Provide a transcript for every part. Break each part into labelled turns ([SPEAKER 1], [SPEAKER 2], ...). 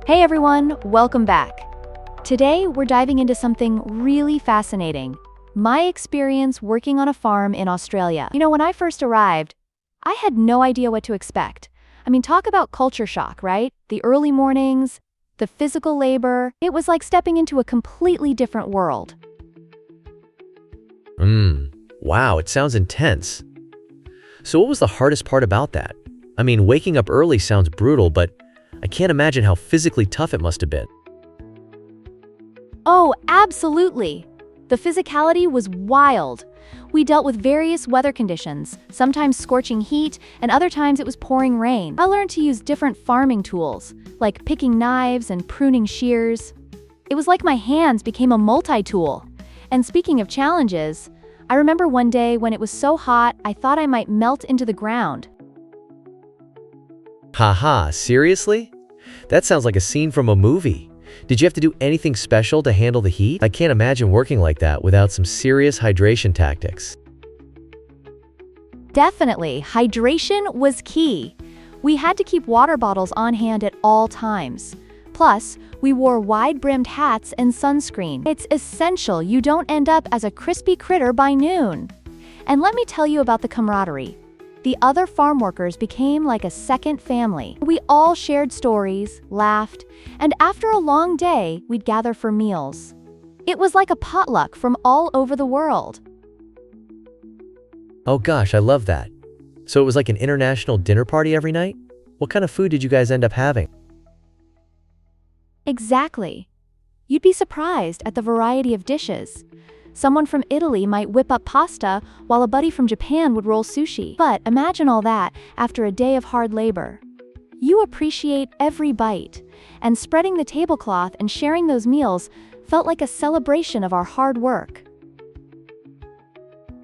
[SPEAKER 1] Hey everyone, welcome back. Today we're diving into something really fascinating. My experience working on a farm in Australia. When I first arrived, I had no idea what to expect. Talk about culture shock, right? The early mornings, the physical labor. It was like stepping into a completely different world.
[SPEAKER 2] Wow, it sounds intense. So what was the hardest part about that? Waking up early sounds brutal, but I can't imagine how physically tough it must have been.
[SPEAKER 1] Oh, absolutely. The physicality was wild. We dealt with various weather conditions, sometimes scorching heat, and other times it was pouring rain. I learned to use different farming tools, like picking knives and pruning shears. It was like my hands became a multi-tool. And speaking of challenges, I remember one day when it was so hot, I thought I might melt into the ground.
[SPEAKER 2] Haha, seriously? That sounds like a scene from a movie. Did you have to do anything special to handle the heat? I can't imagine working like that without some serious hydration tactics.
[SPEAKER 1] Definitely, hydration was key. We had to keep water bottles on hand at all times. Plus, we wore wide-brimmed hats and sunscreen. It's essential you don't end up as a crispy critter by noon. And let me tell you about the camaraderie. The other farm workers became like a second family. We all shared stories, laughed, and after a long day, we'd gather for meals. It was like a potluck from all over the world.
[SPEAKER 2] Oh gosh, I love that. So it was like an international dinner party every night? What kind of food did you guys end up having?
[SPEAKER 1] Exactly. You'd be surprised at the variety of dishes. Someone from Italy might whip up pasta, while a buddy from Japan would roll sushi. But imagine all that after a day of hard labor. You appreciate every bite, and spreading the tablecloth and sharing those meals felt like a celebration of our hard work.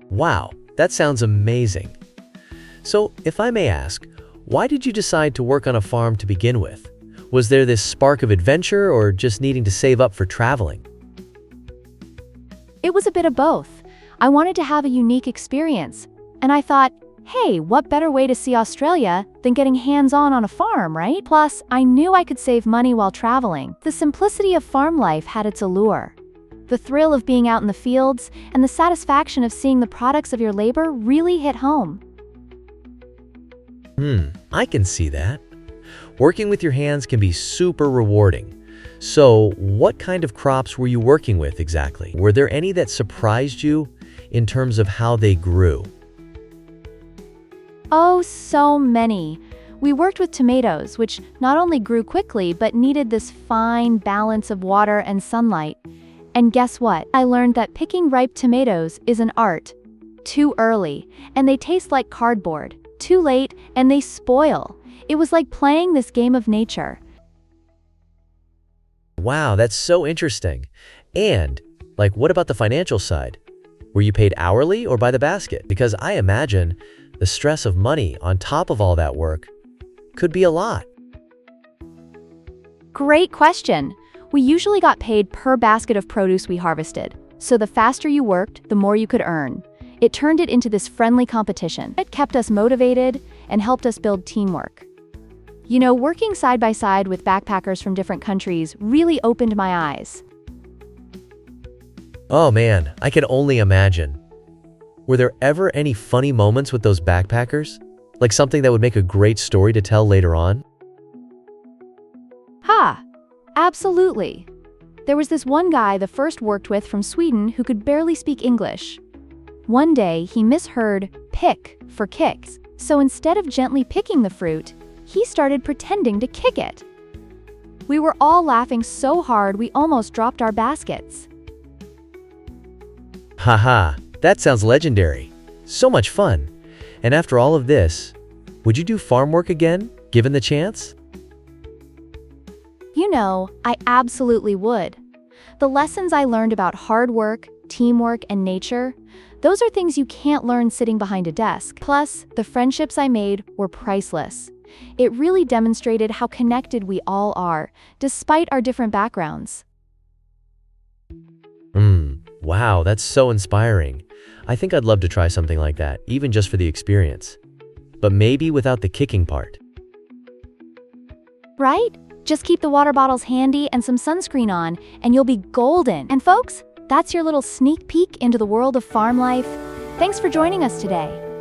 [SPEAKER 2] Wow, that sounds amazing. So, if I may ask, why did you decide to work on a farm to begin with? Was there this spark of adventure or just needing to save up for traveling?
[SPEAKER 1] It was a bit of both. I wanted to have a unique experience, and I thought, hey, what better way to see Australia than getting hands-on on a farm, right? Plus, I knew I could save money while traveling. The simplicity of farm life had its allure. The thrill of being out in the fields and the satisfaction of seeing the products of your labor really hit home.
[SPEAKER 2] I can see that. Working with your hands can be super rewarding. So, what kind of crops were you working with exactly? Were there any that surprised you in terms of how they grew?
[SPEAKER 1] Oh, so many. We worked with tomatoes, which not only grew quickly, but needed this fine balance of water and sunlight. And guess what? I learned that picking ripe tomatoes is an art. Too early, and they taste like cardboard. Too late, and they spoil. It was like playing this game of nature.
[SPEAKER 2] Wow, that's so interesting. And, what about the financial side? Were you paid hourly or by the basket? Because I imagine the stress of money on top of all that work could be a lot.
[SPEAKER 1] Great question. We usually got paid per basket of produce we harvested. So the faster you worked, the more you could earn. It turned it into this friendly competition. It kept us motivated and helped us build teamwork. Working side by side with backpackers from different countries really opened my eyes.
[SPEAKER 2] Oh man, I can only imagine. Were there ever any funny moments with those backpackers? Like something that would make a great story to tell later on?
[SPEAKER 1] Absolutely. There was this one guy the first worked with from Sweden who could barely speak English. One day, he misheard pick for kicks, so instead of gently picking the fruit, he started pretending to kick it. We were all laughing so hard we almost dropped our baskets.
[SPEAKER 2] Haha, that sounds legendary. So much fun. And after all of this, would you do farm work again, given the chance?
[SPEAKER 1] I absolutely would. The lessons I learned about hard work, teamwork, and nature, those are things you can't learn sitting behind a desk. Plus, the friendships I made were priceless. It really demonstrated how connected we all are, despite our different backgrounds.
[SPEAKER 2] Wow, that's so inspiring. I think I'd love to try something like that, even just for the experience. But maybe without the kicking part.
[SPEAKER 1] Right? Just keep the water bottles handy and some sunscreen on, and you'll be golden. And folks, that's your little sneak peek into the world of farm life. Thanks for joining us today.